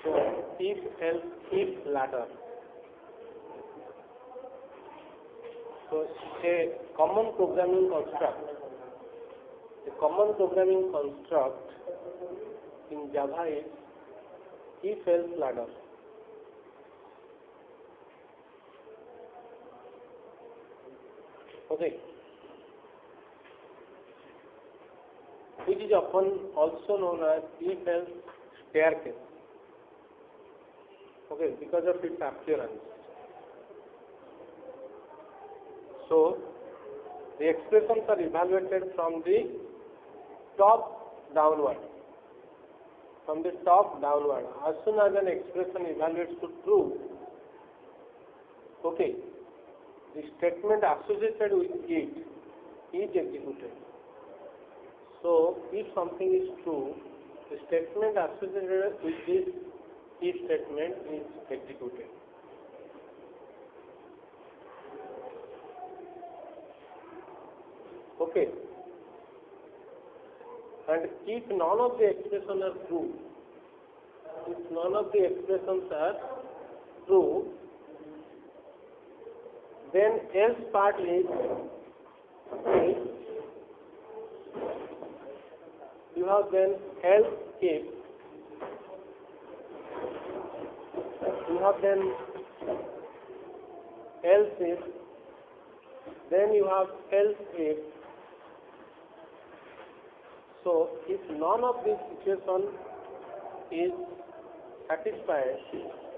So if, else, if ladder. So a common programming construct. A common programming construct in Java is if else ladder. Okay. Which is often also known as if else staircase. Okay, because of its appearance. So the expressions are evaluated from the top downward. From the top downward. As soon as an expression evaluates to true, okay, the statement associated with it is executed. So if something is true, the statement associated with this if statement is executed. Okay. And if none of the expressions are true, then else part is you have then else if, you have then else if, then you have else if. So if none of these situations is satisfied,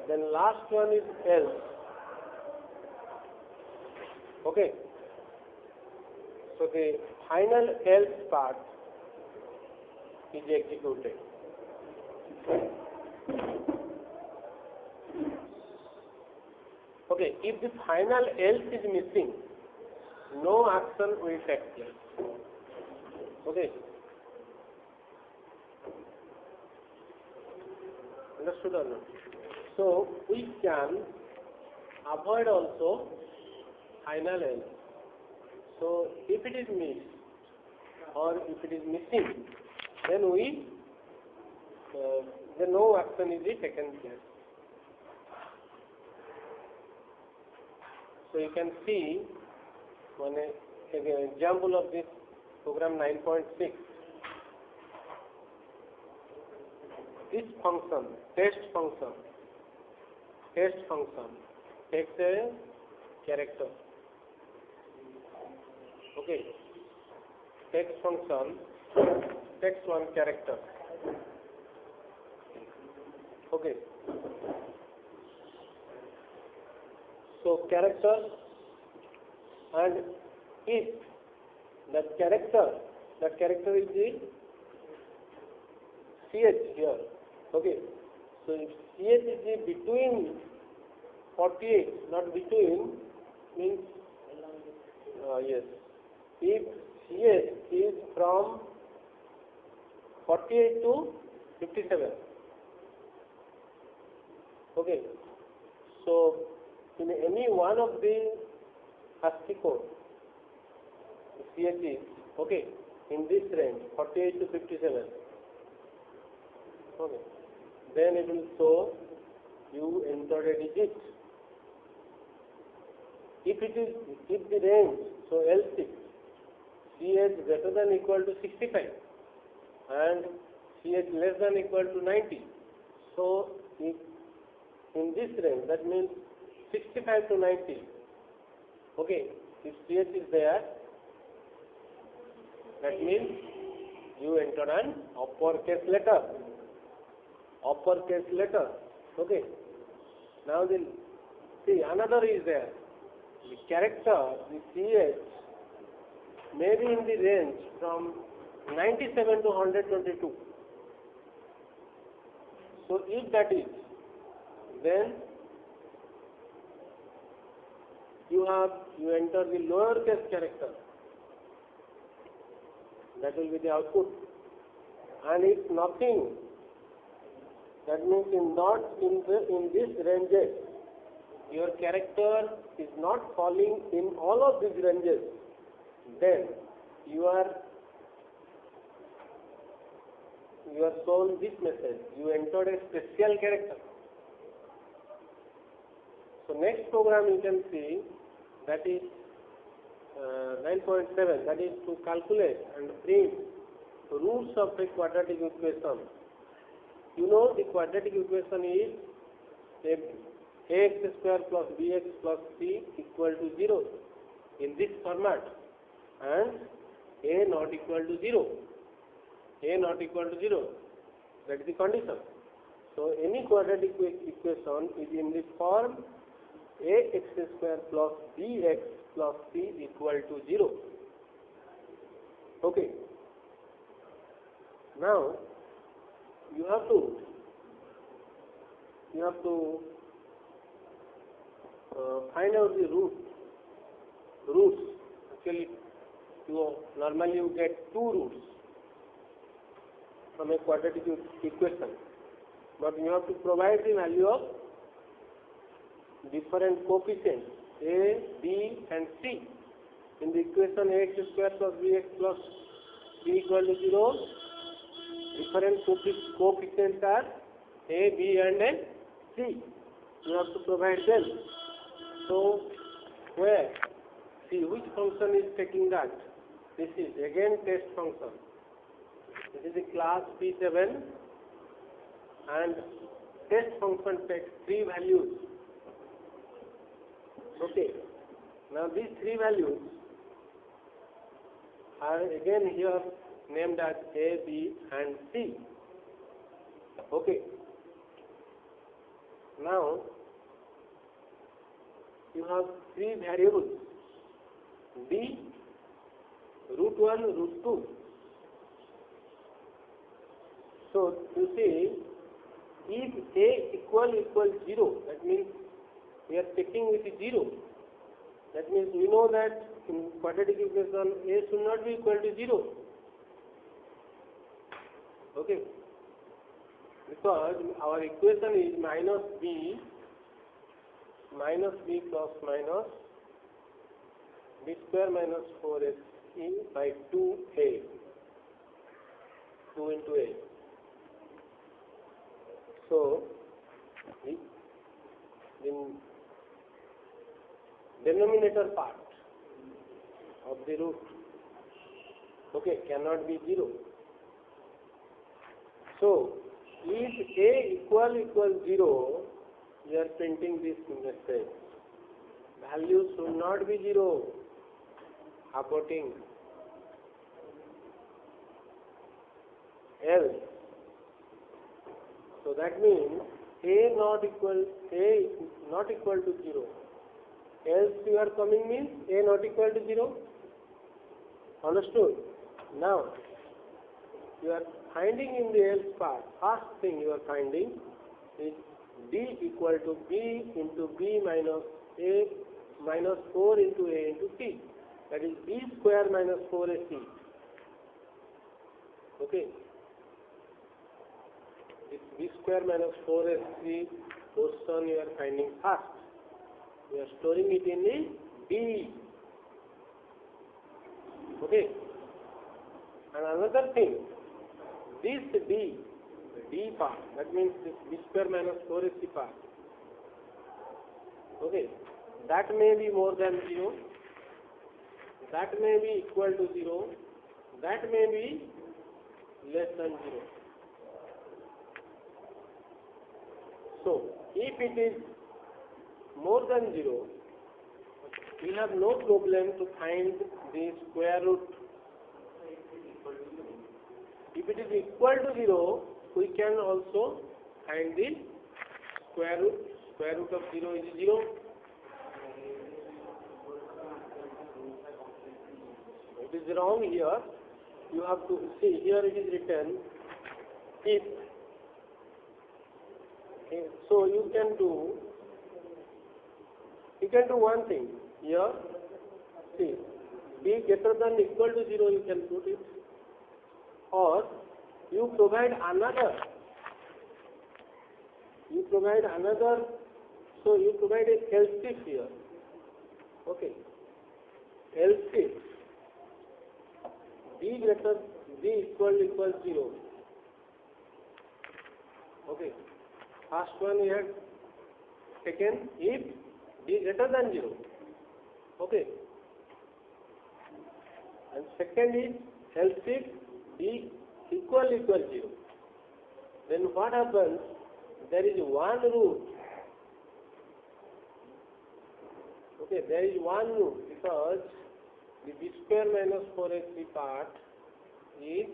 then last one is else. Okay. So the final else part is executed. Okay, if the final else is missing, no action will take place. Okay. Understood or not? So we can avoid also final else. So if it is missed or if it is missing, then then no action is taken place. So you can see one example of this program 9.6. This function, test function takes a character. Okay, text function takes one character. Okay. So character, and if that character is the CH here. Okay. So if CH is the between 48, not between, means yes. If CH is from 48 to 57. Okay. So in any one of the ASCII code, CH is okay in this range 48 to 57. Okay. Then it will show you entered a digit. If the range, so else if CH greater than equal to 65 and CH less than equal to 90. So if in this range, that means 65 to 90. Okay, if CH is there, that means you enter an uppercase letter. Okay. Now see another is there. The character, the CH, may be in the range from 97 to 122. So if that is, then you enter the lowercase character. That will be the output. And if nothing, that means in this ranges, your character is not falling in all of these ranges, then your you are shown this message. You entered a special character. So next program you can see, that is 9.7, that is to calculate and print roots of a quadratic equation. You know the quadratic equation is ax square plus bx plus c equal to 0 in this format, and a not equal to 0. A not equal to 0. That is the condition. So any quadratic equation is in the form ax square plus bx plus c equal to 0. Okay. Now you have to find out the roots. Actually, normally you get two roots from a quadratic equation, but you have to provide the value of different coefficients a, b and c. In the equation ax square plus bx plus c equal to 0, different coefficients are a, b and c. You have to provide them. So where? See which function is taking that. This is again test function. This is the class P7, and test function takes 3 values. Okay. Now these 3 values are again here named as A, B and C. Okay. Now you have 3 variables, B, root 1, root 2. So you see, if A equals 0, that means we are checking with 0. That means we know that in quadratic equation A should not be equal to 0. Okay. Because our equation is minus b plus minus b square minus 4ac by 2a, 2 into a. So in denominator part of the root, okay, cannot be 0. So if a equals 0, we are printing this message. Value should not be 0. Supporting else. So that means a not equal to 0. Else you are coming means a not equal to 0. Understood? Now you are finding in the else part. First thing you are finding is d equal to b into b minus a minus 4 into a into c. That is b square minus 4ac. Okay. This b square minus 4ac portion you are finding first. We are storing it in the d. Okay. And another thing, this d part, that means this b square minus 4ac part, okay, that may be more than 0, that may be equal to 0, that may be less than 0. So if it is more than 0, we have no problem to find the square root. If it is equal to 0, we can also find the square root. Square root of 0 is 0. It is wrong here. You have to see, here it is written if. Okay, so you can do one thing here. See, b greater than equal to 0 you can put it, or you provide another, so you provide a else if here. Okay, else if b equals 0, Okay. First one we had taken if d greater than 0. Okay. And second is else if d equal 0. Then what happens? There is one root. Okay, there is one root because the b square minus 4ac part is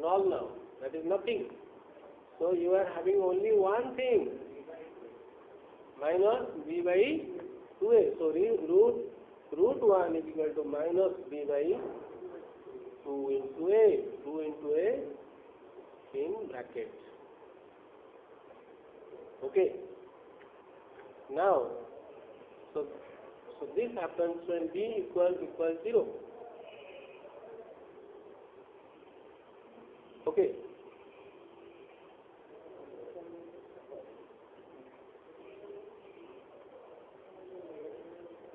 null now. That is nothing. So you are having only one thing, minus b by 2a. So root 1 is equal to minus b by 2 into a. 2 into a in bracket. Okay. Now, so this happens when b equals 0. Okay.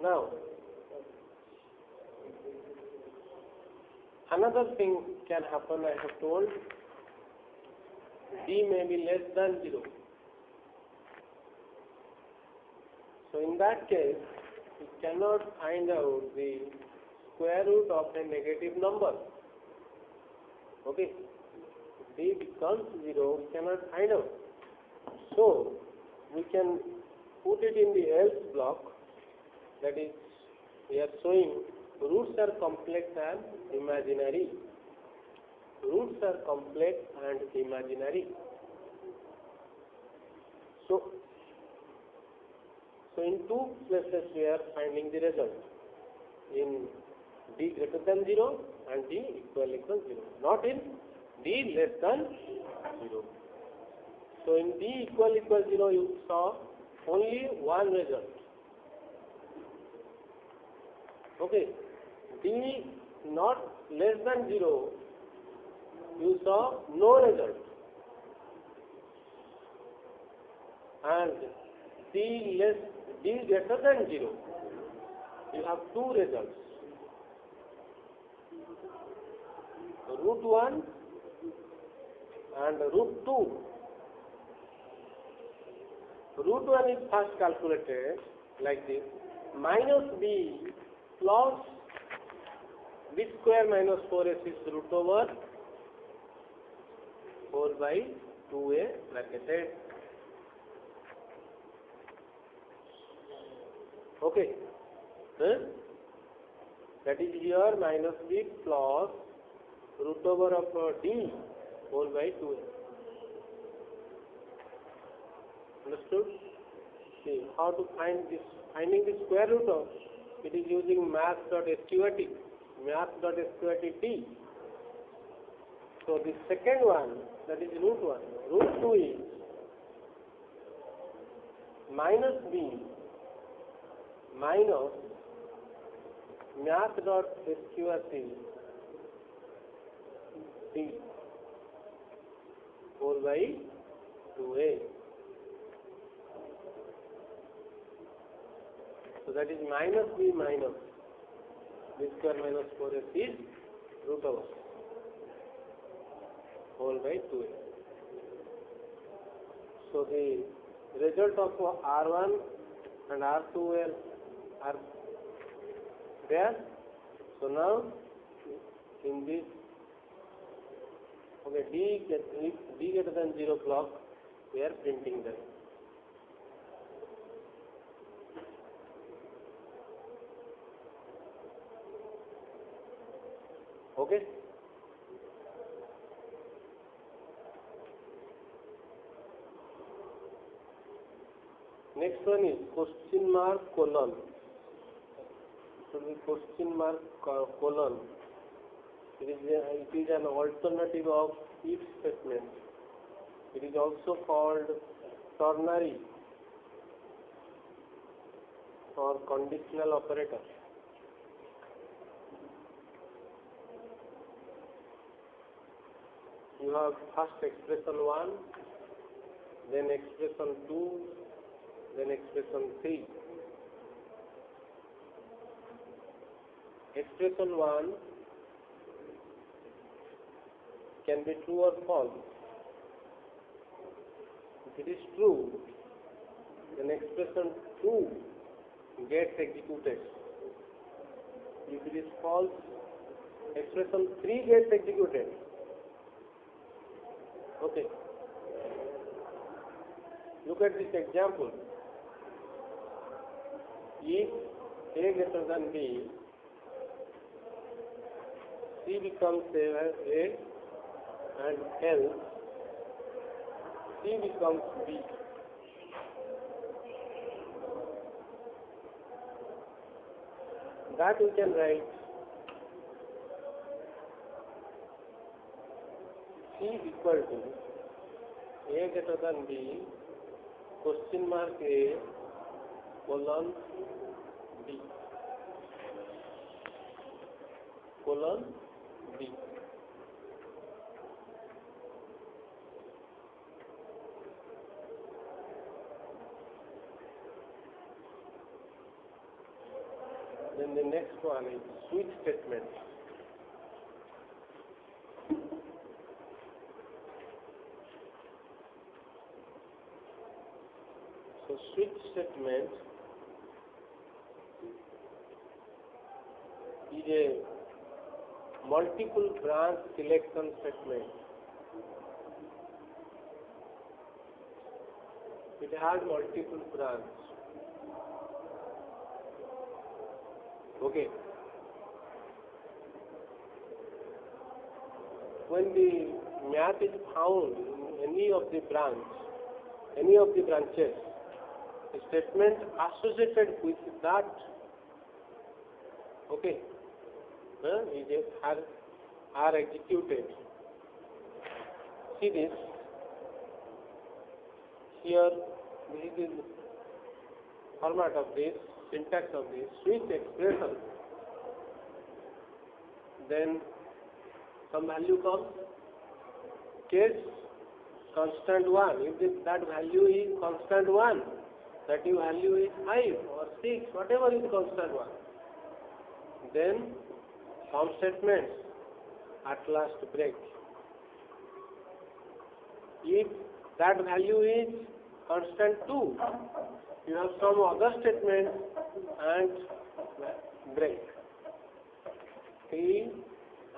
Now, another thing can happen, I have told, d may be less than 0. So in that case, we cannot find out the square root of a negative number. Okay, if d becomes 0, we cannot find out. So we can put it in the else block. That is, we are showing roots are complex and imaginary. Roots are complex and imaginary. So in two places we are finding the result, in d greater than 0 and d equal 0, not in d less than 0. So in d equal 0 you saw only one result. Okay, d not less than 0 you saw no result, and d greater than 0 you have two results, root 1 and root 2. Root 1 is first calculated like this, minus b plus b square minus 4ac is root over 4 by 2a bracketed. Okay, that is here minus b plus root over of d 4 by 2a. Understood? See how to find this, finding the square root of it is using math.sqrt, math.sqrt. So the second one, that is root 1, root 2 is minus b minus math.sqrt d 4 by 2a. So that is minus b minus b square minus 4ac is root over whole by 2a. So the result of R1 and R2 are there. So now in this, okay, d greater than 0 block, we are printing them. Okay. Next one is question mark colon. It will be question mark colon. It is an alternative of if statement. It is also called ternary or conditional operator. You have first expression 1, then expression 2, then expression 3. Expression 1 can be true or false. it is true, then expression 2 gets executed. If it is false, expression 3 gets executed. Okay. Look at this example. If A greater than B, C becomes A and else C becomes B. That we can write C equal to A greater than B, question mark A, colon B, colon B. Then the next one is switch statement. So switch statement is a multiple branch selection statement. It has multiple branches. Okay. When the map is found in any of the branches, a statement associated with that, okay, are executed. See this. Here, this is the format of this, syntax of this, switch expression. Then some value comes, case constant 1. If that value is constant 1, that value is 5 or 6, whatever is constant 1. Then some statements at last break. If that value is constant 2, you have some other statement and break. 3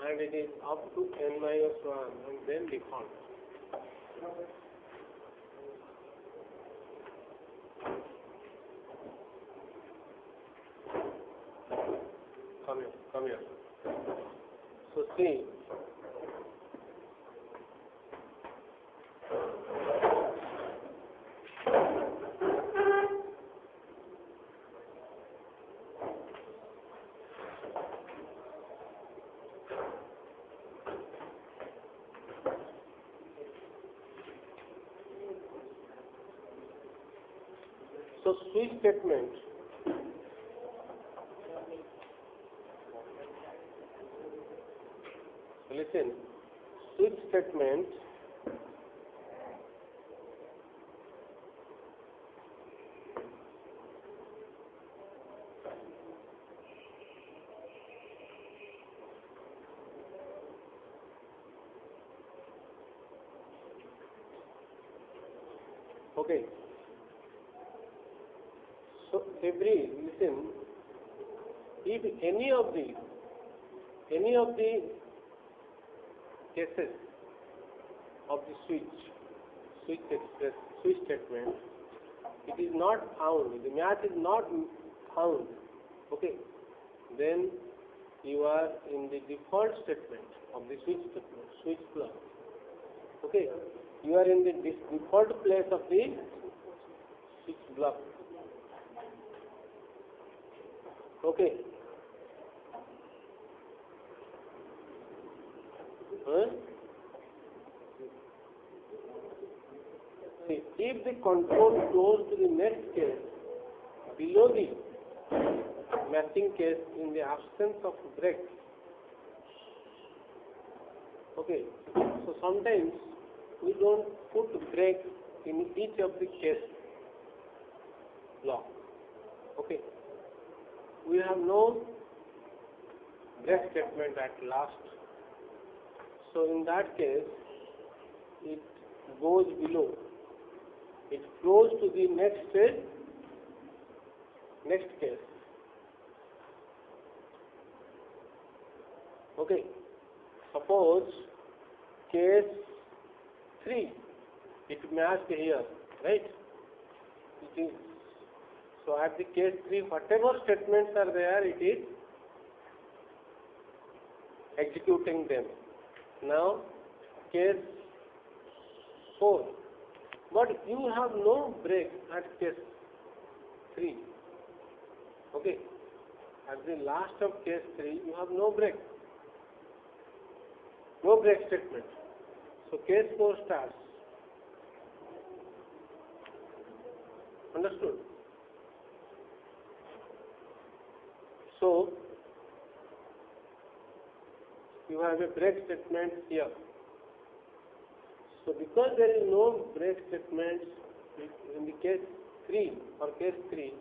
and it is up to n minus 1 and then default. Come here. So see, so switch statement. Listen, switch statement okay. So listen, if any of the cases of the switch statement, it is not found, the match is not found, okay, then you are in the default statement of the switch block, okay, you are in the default place of the switch block, okay. See, if the control flows to the next case below the matching case in the absence of break, okay, so sometimes we don't put break in each of the case block, okay, we have no break statement at last. So in that case, it goes below it flows to the next case. Okay, suppose case 3, it matched here, right? It is, so at the case 3, whatever statements are there, it is executing them. Now, case 4, but you have no break at case 3. Okay, at the last of case 3, you have no break statement. So case 4 starts. Understood? So you have a break statement here. So because there is no break statement in the case 3 or case 3,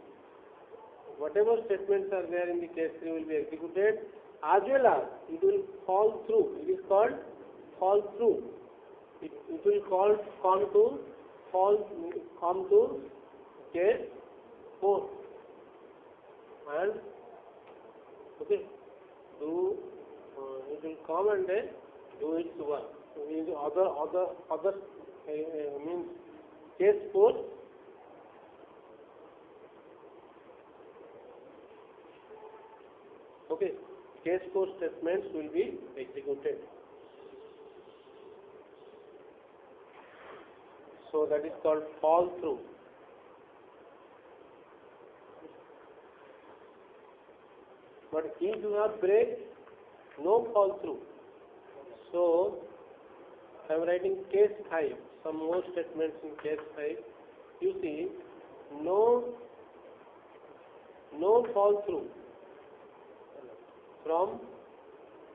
whatever statements are there in the case 3 will be executed, as well as it will fall through. It is called fall through. It will come to case 4 and okay, it will come and then do its work. Means other means case 4 okay, case 4 statements will be executed. So that is called fall through. But if you have break, no fall through. So I am writing case 5, some more statements in case 5. You see, no fall through from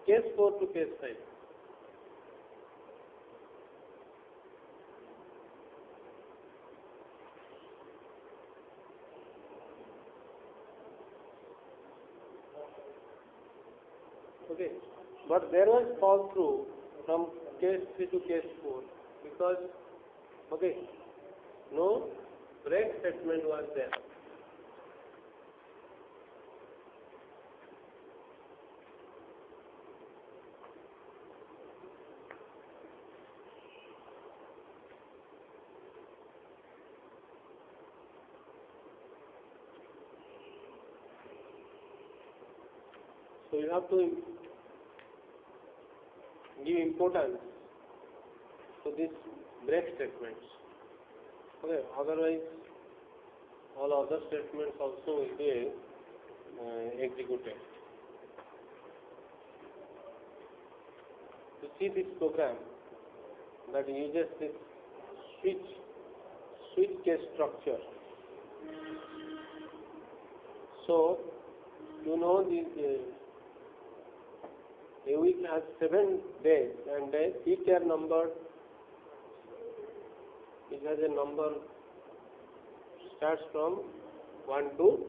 case 4 to case 5. Okay, but there was fall through from case 3 to case 4 because, okay, no break statement was there. So you have to give importance to these break statements. Okay, otherwise all other statements also will be executed. You see this program that uses this switch case structure. So you know this. A week has 7 days and each are numbered. It has a number starts from 1 to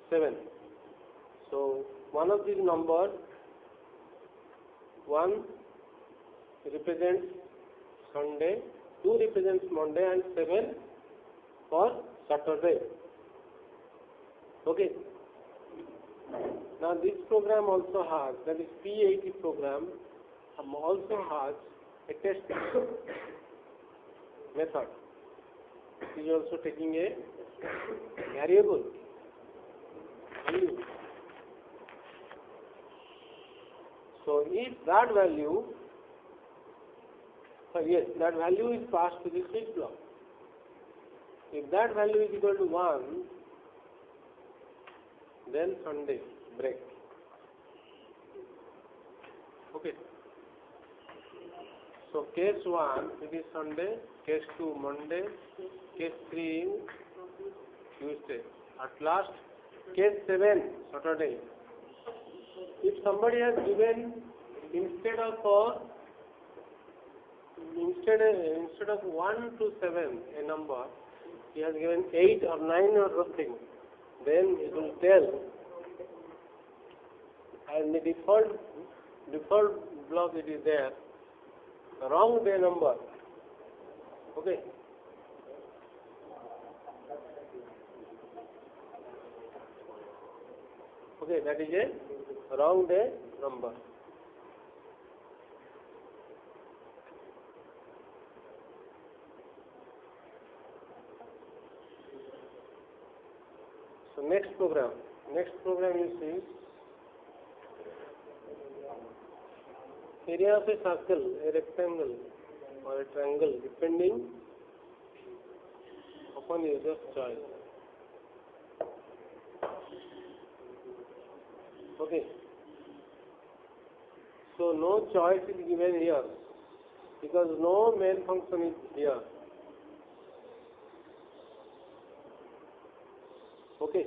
7. So one of these numbers, 1 represents Sunday, 2 represents Monday and 7 for Saturday. Okay. Now this program also has, that is P80 program, also has a test method. It is also taking a variable value. So if that value, yes, that value is passed to the switch block. If that value is equal to 1, then Sunday break. Okay. So case 1 it is Sunday, case 2 Monday, case 3 Tuesday. At last case 7 Saturday. If somebody has given instead of 1 to 7 a number, he has given 8 or 9 or something, then it will tell, and the default block it is there, wrong day number. Okay. Okay, that is a round a number. So next program you see area of a circle, a rectangle or a triangle depending upon user's choice. Okay. So no choice is given here because no main function is here. Okay.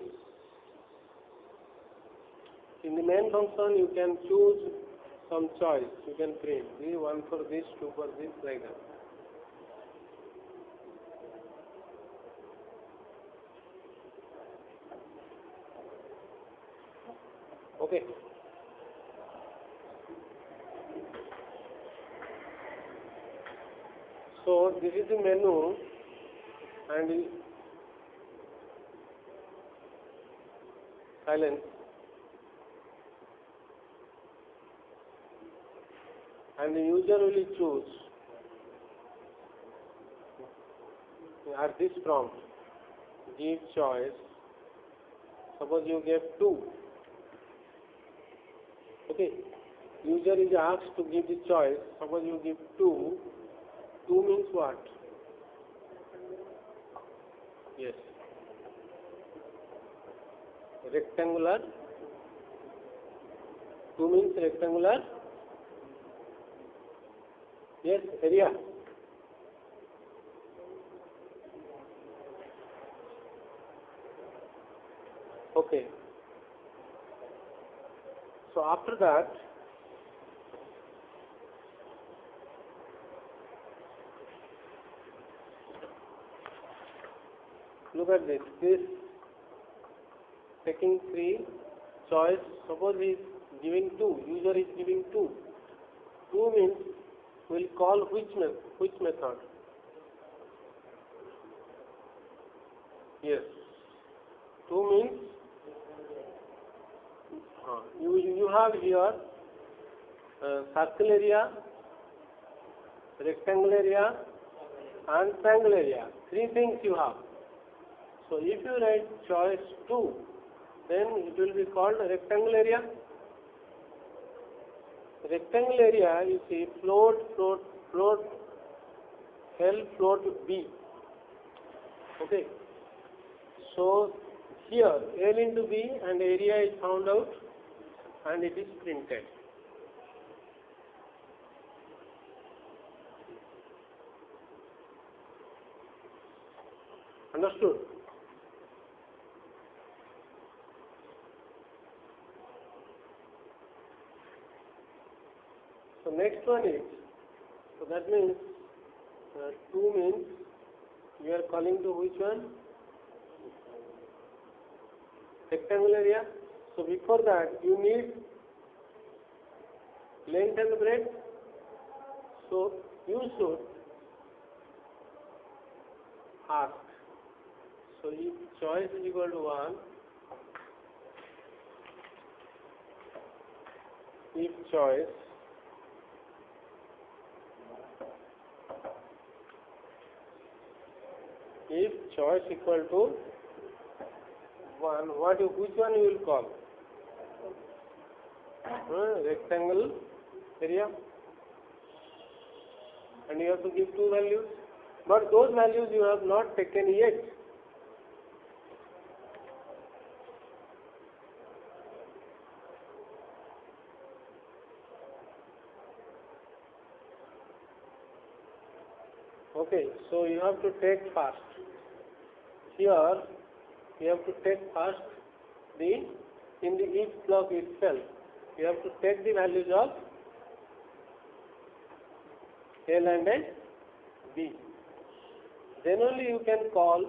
In the main function you can choose some choice. You can print 1 for this, 2 for this, like that. Okay. So this is the menu and silence. And the user will choose at this prompt, give choice. Suppose you gave 2. Okay. User is asked to give the choice. Suppose you give 2. 2 means what? Yes. Rectangular. 2 means rectangular. Yes, area. Okay. So after that, look at this. This taking 3 choice. Suppose he is giving 2. User is giving 2. 2 means we'll call which method? Yes. 2 means you have here circle area, rectangle area and triangle area. 3 things you have. So if you write choice 2, then it will be called rectangle area. Rectangle area, you see, float, L, float B. Okay. So here L into B and area is found out and it is printed. Understood? So next one is, so that means 2 means we are calling to which one? Rectangle area. So before that you need length and breadth. So you should ask. So if choice is equal to 1, if choice equal to 1, which one you will call? Rectangle area, and you have to give 2 values, but those values you have not taken yet. Okay, so you have to take first. Here you have to take first in the if block itself. You have to take the values of L and B. Then only you can call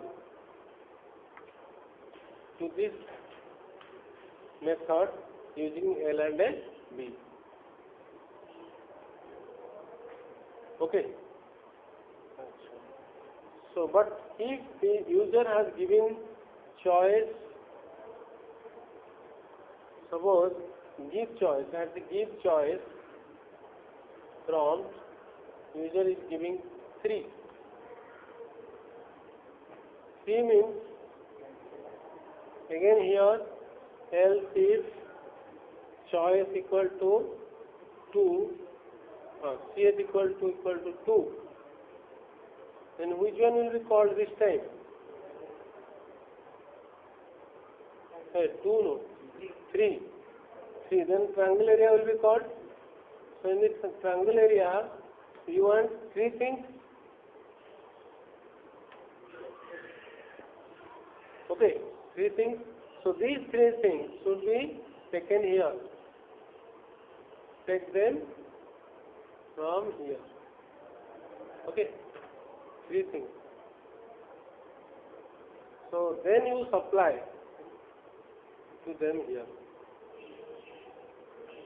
to this method using L and B. Okay. So, but if the user has given choice, suppose give choice, at the give choice prompt, user is giving 3. 3 means, again here, else if choice equal to 2, ch equal to 2, then which one will be called this time? 2 no, 3. 3, then triangle area will be called. So in this triangle area, you want 3 things. Okay, 3 things. So these 3 things should be taken here. Take them from here. Okay, 3 things. So then you supply to them here.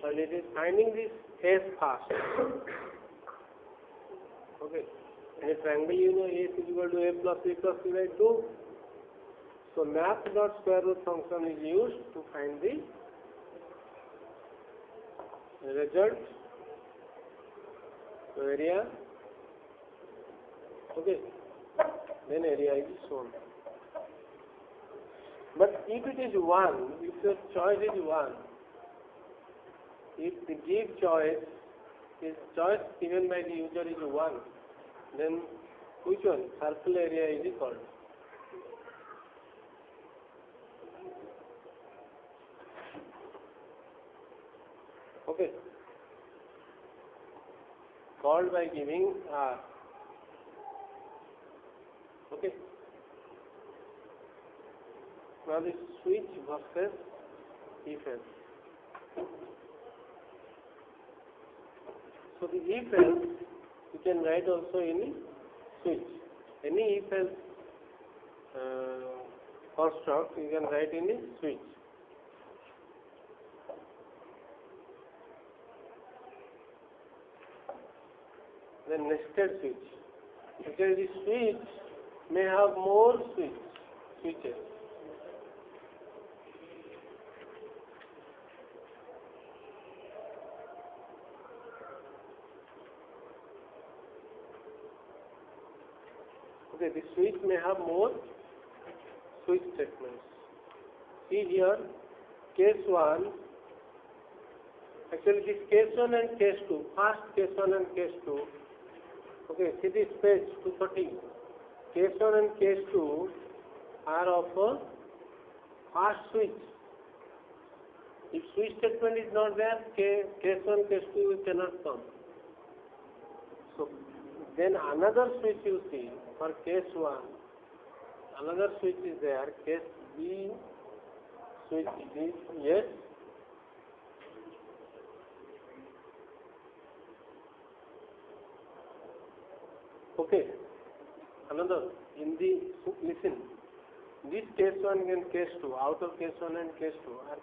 And it is finding this S first. Okay. In a triangle, you know, A is equal to A plus B plus C by 2. So math dot square root function is used to find the result, area. Okay. Then area is shown. But if it is 1, if your choice is 1, if the give choice is choice given by the user is 1, then which one? Circle area is called. Okay. Called by giving R. Okay. Now the switch versus if else. So the if else you can write also in switch. Any if else construct you can write in a switch. Then nested switch. Because the switch may have more switches. Okay, the switch may have more switch statements. See here, case 1, actually this case 1 and case 2, first case 1 and case 2, okay, see this page 230, case 1 and case 2 are of a first switch. If switch statement is not there, case 1, case 2 cannot come. So, then another switch you see for case 1, another switch is there, case B switch is yes. Okay, another in the, listen, this case 1 and case 2, out of case 1 and case 2 are,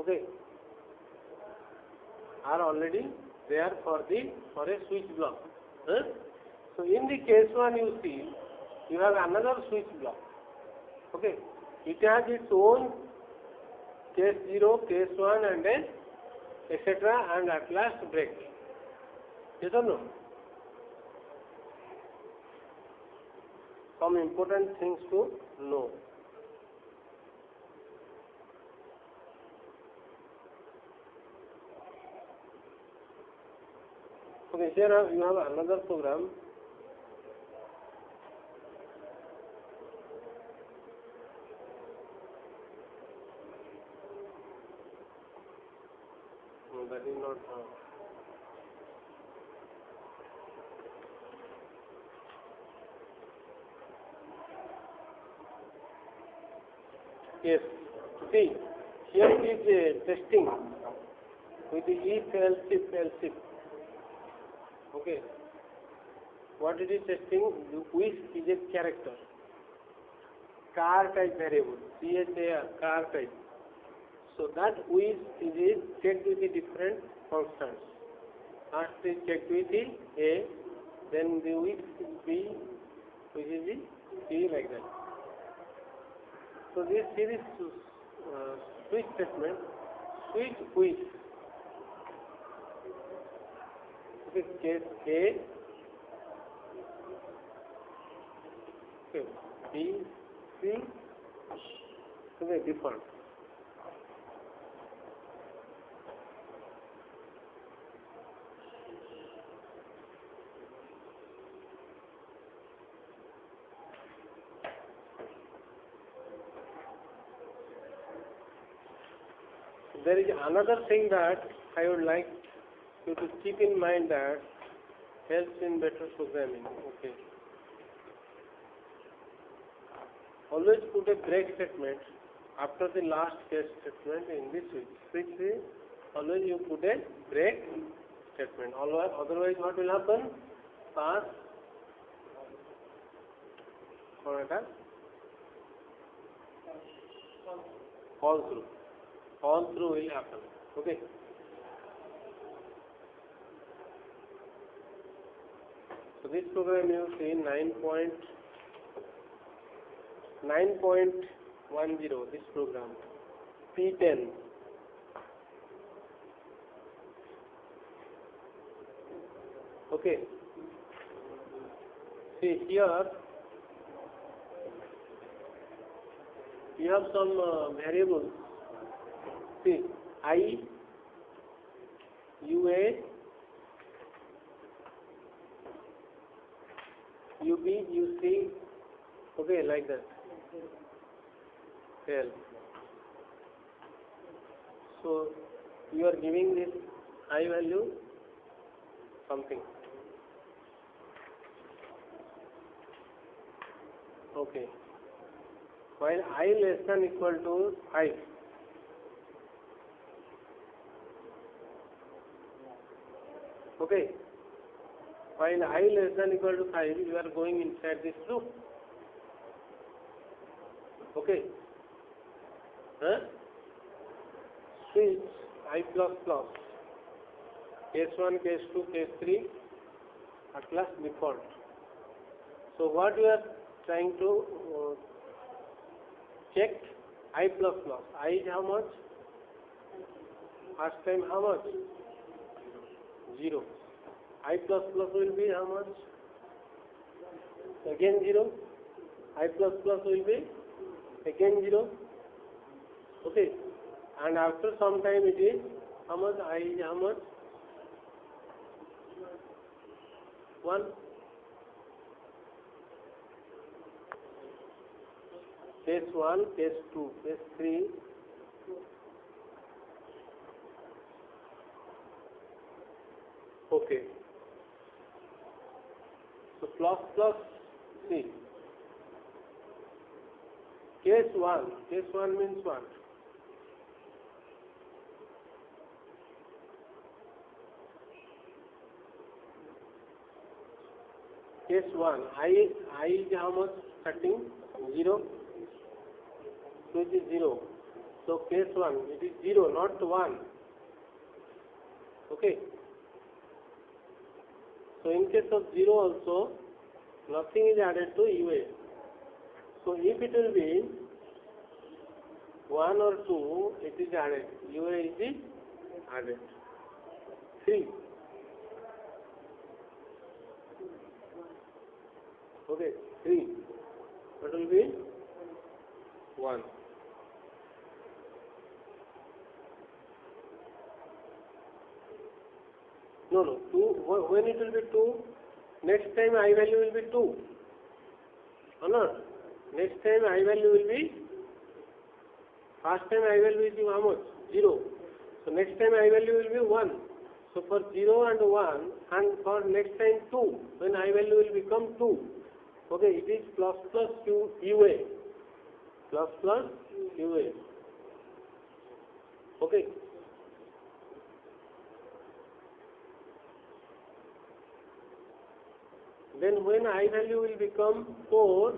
okay, are already there for a switch block. Huh? So in the case 1 you see, you have another switch block. Okay, it has its own case 0, case 1 and then etc. and at last break. Yes or no? Some important things to know. Okay, here you have another program. No, that is not. Yes. See, here is testing with the if, else, if. Okay. What it is testing? Which is a character. Car type variable. CHAR, car type. So that which is checked with the different constants. First is checked with the A, then the which is B, which is the C like that. So this series switch statement, switch with case A, B, C, default. There is another thing that I would like you to keep in mind that helps in better programming. Okay. Always put a break statement after the last case statement in this switch. Always you put a break statement. Otherwise, what will happen? Pass or a fall through. Fall through will happen. Okay. So this program you see 9.10 this program P10. Okay. See here you have some variables. See I, UA, UB, UC, okay, like that. L. So you are giving this I value something. Okay. While I less than equal to 5. Okay. While I less than equal to 5, you are going inside this loop. Okay. Switch I plus plus. Case 1, case 2, case 3 at last default. So what you are trying to check? I plus plus. I is how much? First time how much? 0. I plus plus will be how much? Again 0. I plus plus will be again 0. Okay. And after some time it is how much? I is how much? 1. Case 1, case 2, case 3. Okay. So plus plus C. Case 1 means what? Case 1, I is how much? 13, 0. So it is 0. So case 1, it is 0, not 1. Okay. So in case of 0 also, nothing is added to UA. So if it will be 1 or 2, it is added. UA is added. 3. Okay, 3. What will be? 1. No, 2. When it will be 2? Next time I value will be 2. Or not? Next time I value will be, first time I value is how much? 0. So next time I value will be 1. So for 0 and 1, and for next time 2, when I value will become 2. Okay, it is plus plus UA. Plus plus UA. Okay. Then when I value will become 4,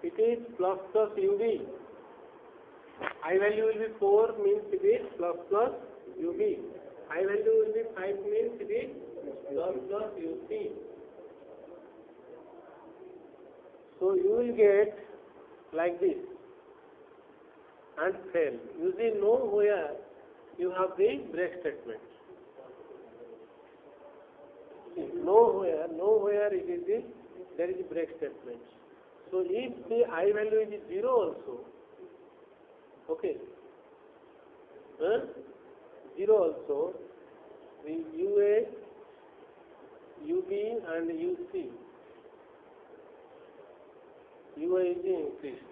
it is plus plus UB. I value will be 4 means it is plus plus UB. I value will be 5 means it is plus plus UC. So you will get like this and fail. You see nowhere you have the break statement. See, nowhere it is the, there is a break statement. So if the I value is 0 also, okay, 0 also, the UA, UB and UC, UA is increased.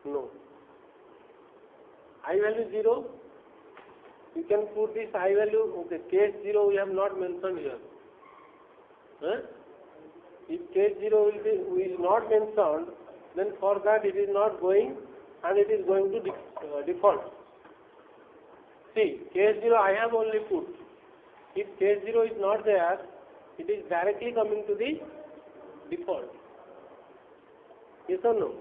No. I value 0, you can put this I value, okay, case 0 we have not mentioned here. If case 0 is not mentioned, then for that it is not going and it is going to default. See, case 0 I have only put. If case 0 is not there, it is directly coming to the default. Yes or no?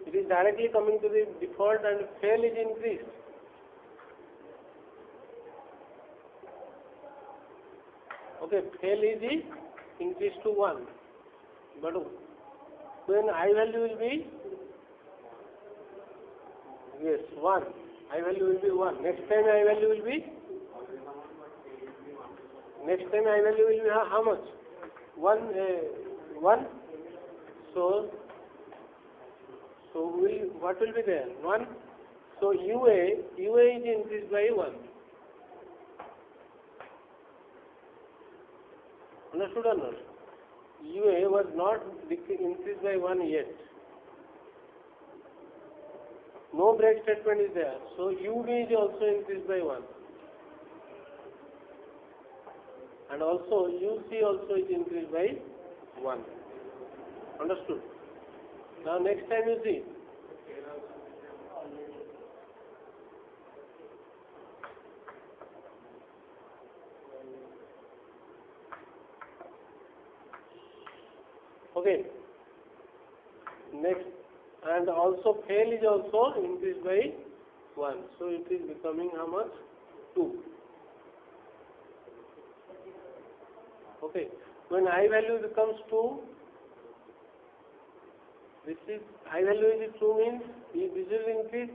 It is directly coming to the default and fail is increased. Okay, fail is increased to 1. But when I value will be, yes, 1. I value will be 1. Next time I value will be, how much? 1. So what will be there? 1. So UA is increased by 1. Understood or not? UA was not increased by 1 yet. No break statement is there. So UB is also increased by 1. And also UC also is increased by 1. Understood? Now next time you see. Okay. Next, and also fail is also increased by 1. So it is becoming how much? 2. Okay. When I value becomes 2, this is I value is 2 means this will increase,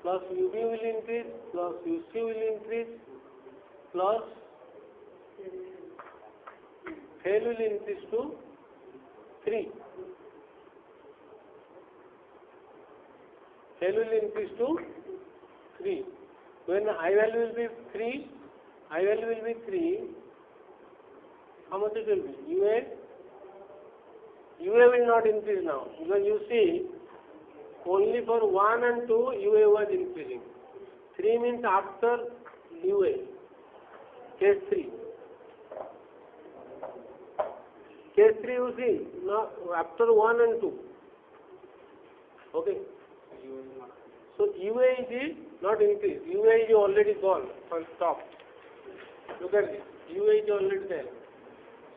plus UB will increase, plus UC will increase, plus fail will increase to 3. Fail will increase to 3. When I value will be 3, how much it will be? UA will not increase now, because you see only for 1 and 2 UA was increasing. 3 means after UA, case 3. Case 3 you see, now after 1 and 2. Okay. So UA is not increased. UA is already gone on top. Look at this. UA is already there.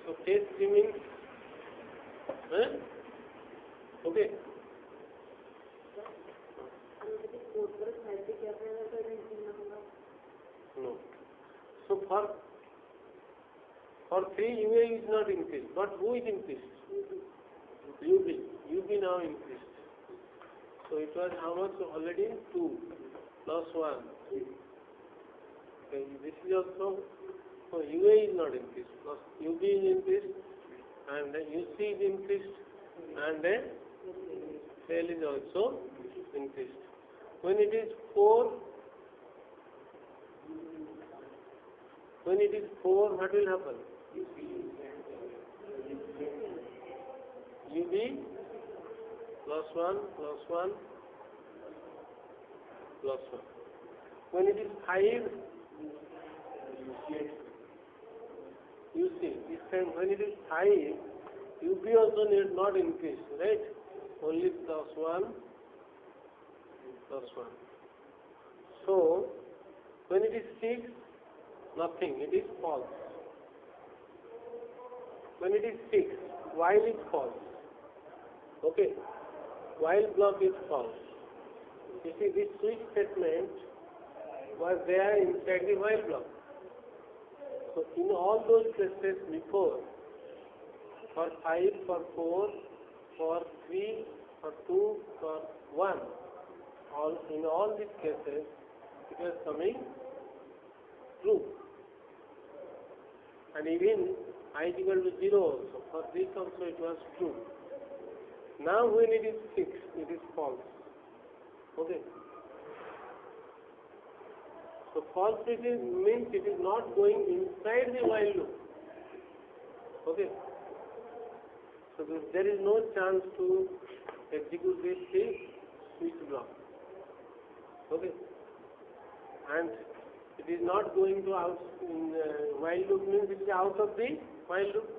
So case 3 means, okay. No. So for 3 UA is not increased, but who is increased? UB now increased. So it was how much already? 2 plus 1. Okay, this is also, so UA is not increased, plus UB is increased, and UC is increased, and fail is also increased. When it is 4, what will happen? UB plus 1 plus 1 plus 1. When it is 5, you see, this time when it is 5, UB also need not increase, right? Only plus 1 plus 1. So, when it is 6, nothing, it is false. When it is 6, while is false. Okay, while block is false. You see, this switch statement was there inside the while block. So in all those cases before, for 5, for 4, for 3, for 2, for 1, in all these cases, it was coming true. And even I is equal to 0 also. For this also it was true. Now when it is fixed, it is false. Okay. So false it is means it is not going inside the while loop. Okay. So there is no chance to execute this switch block. Okay. And it is not going to out in while loop means it is out of the while loop.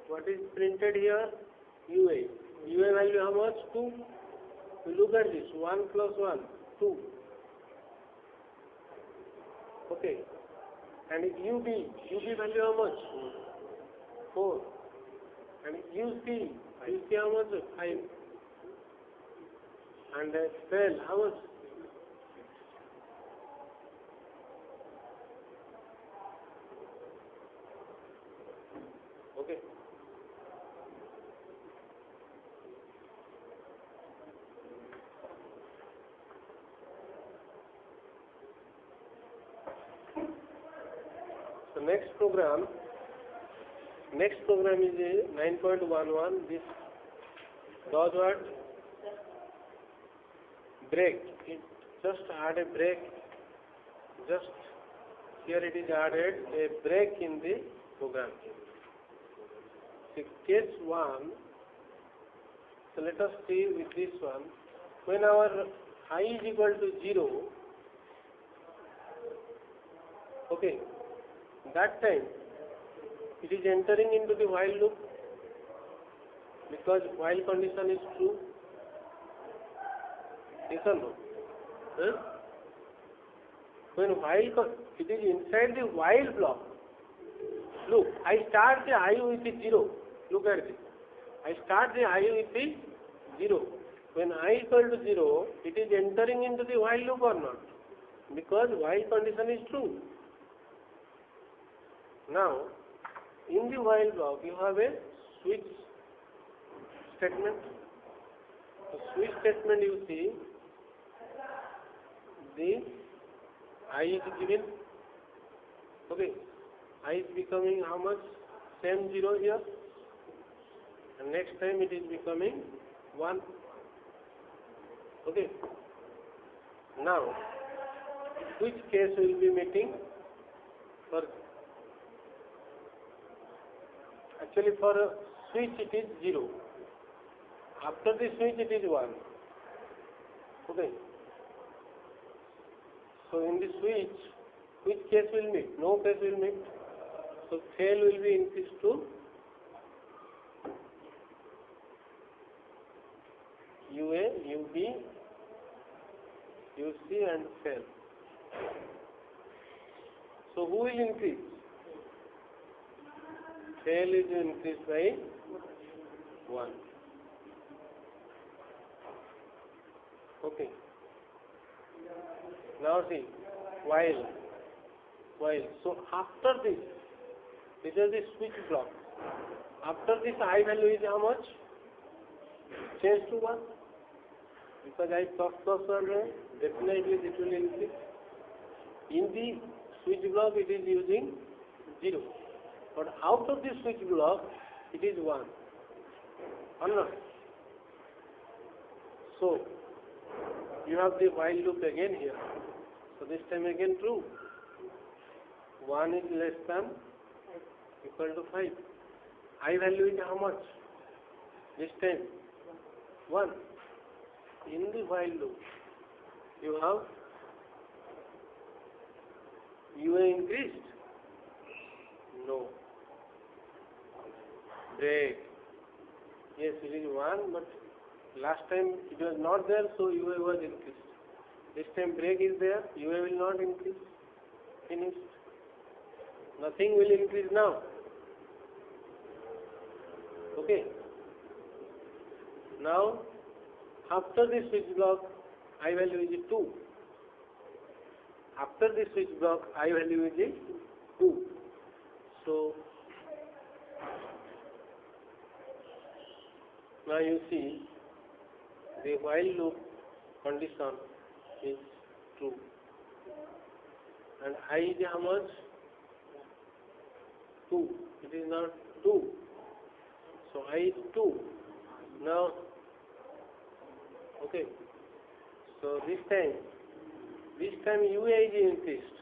What is printed here? UA. UA value how much? 2. We look at this. 1 plus 1, 2. Okay. And UB value how much? 4. And UC how much? 5. And cell how much? Okay. So next program is a 9.11. This does what? Break. It just add a break. Just here it is added a break in the program. So case 1. So let us see with this one. When our I is equal to 0, okay, that time it is entering into the while loop because while condition is true. Yes or no? Huh? When it is inside the while block. Look, I start the I with the 0. Look at this. I start the I with the 0. When I equal to 0, it is entering into the while loop or not? Because while condition is true. Now, in the while block, you have a switch statement. The switch statement you see, the I is given. Okay, I is becoming how much? Same 0 here. And next time it is becoming 1. Okay. Now, which case will be meeting? Actually for a switch it is 0. After the switch it is 1. Okay. So in the switch, which case will meet? No case will meet. So fail will be increased to UA, UB, UC and fail. So who will increase? Fail is increased by 1. Okay. Now see, while. So after this is the switch block. After this I value is how much? Change to 1. Because I talked of definitely it will increase. In the switch block it is using 0. But out of the switch block it is 1. Or not? So you have the while loop again here. So this time again true. 1 is less than equal to 5. I value is how much? This time 1. In the while loop you have UA increased? No. Break. Yes, it is 1, but last time it was not there, so UA was increased. This time break is there, UA will not increase. Finished. Nothing will increase now. Okay. Now, after this switch block, I value is 2. after the switch block I value is 2. So now you see the while loop condition is true, and I is how much? 2. It is not 2. So I is 2. Now, okay. So this time UA is increased,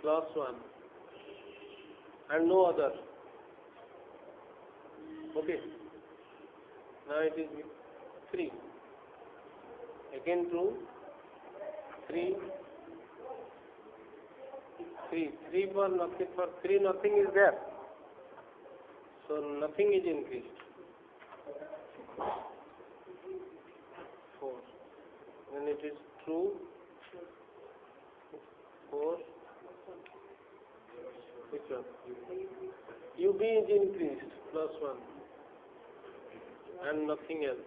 plus 1, and no other. Okay. Now it is 3. Again true. 3 for nothing, for 3 nothing is there. So nothing is increased. 4. When it is true, 4. Which one? UB is increased, plus 1. And nothing else.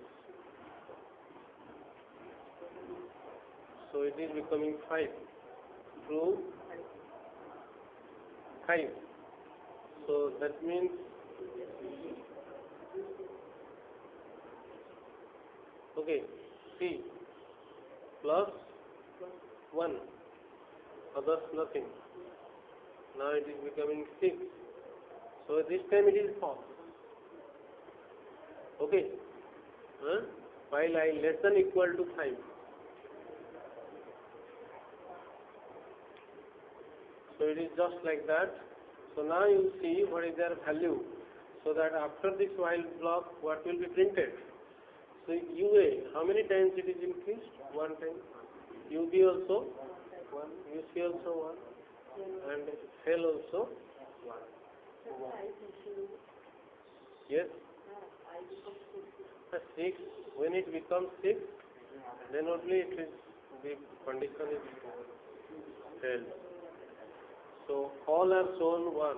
So it is becoming 5. True, 5. So that means okay, 3 plus 1, others nothing. Now it is becoming 6. So this time it is false. Okay, while I less than equal to 5. So it is just like that. So now you see what is their value, so that after this while block what will be printed. So UA, how many times it is increased? 1 time. UB also 1, UC also 1, and L also 1. Yes. 6. When it becomes 6, then only it is the condition is failed. So all are shown 1.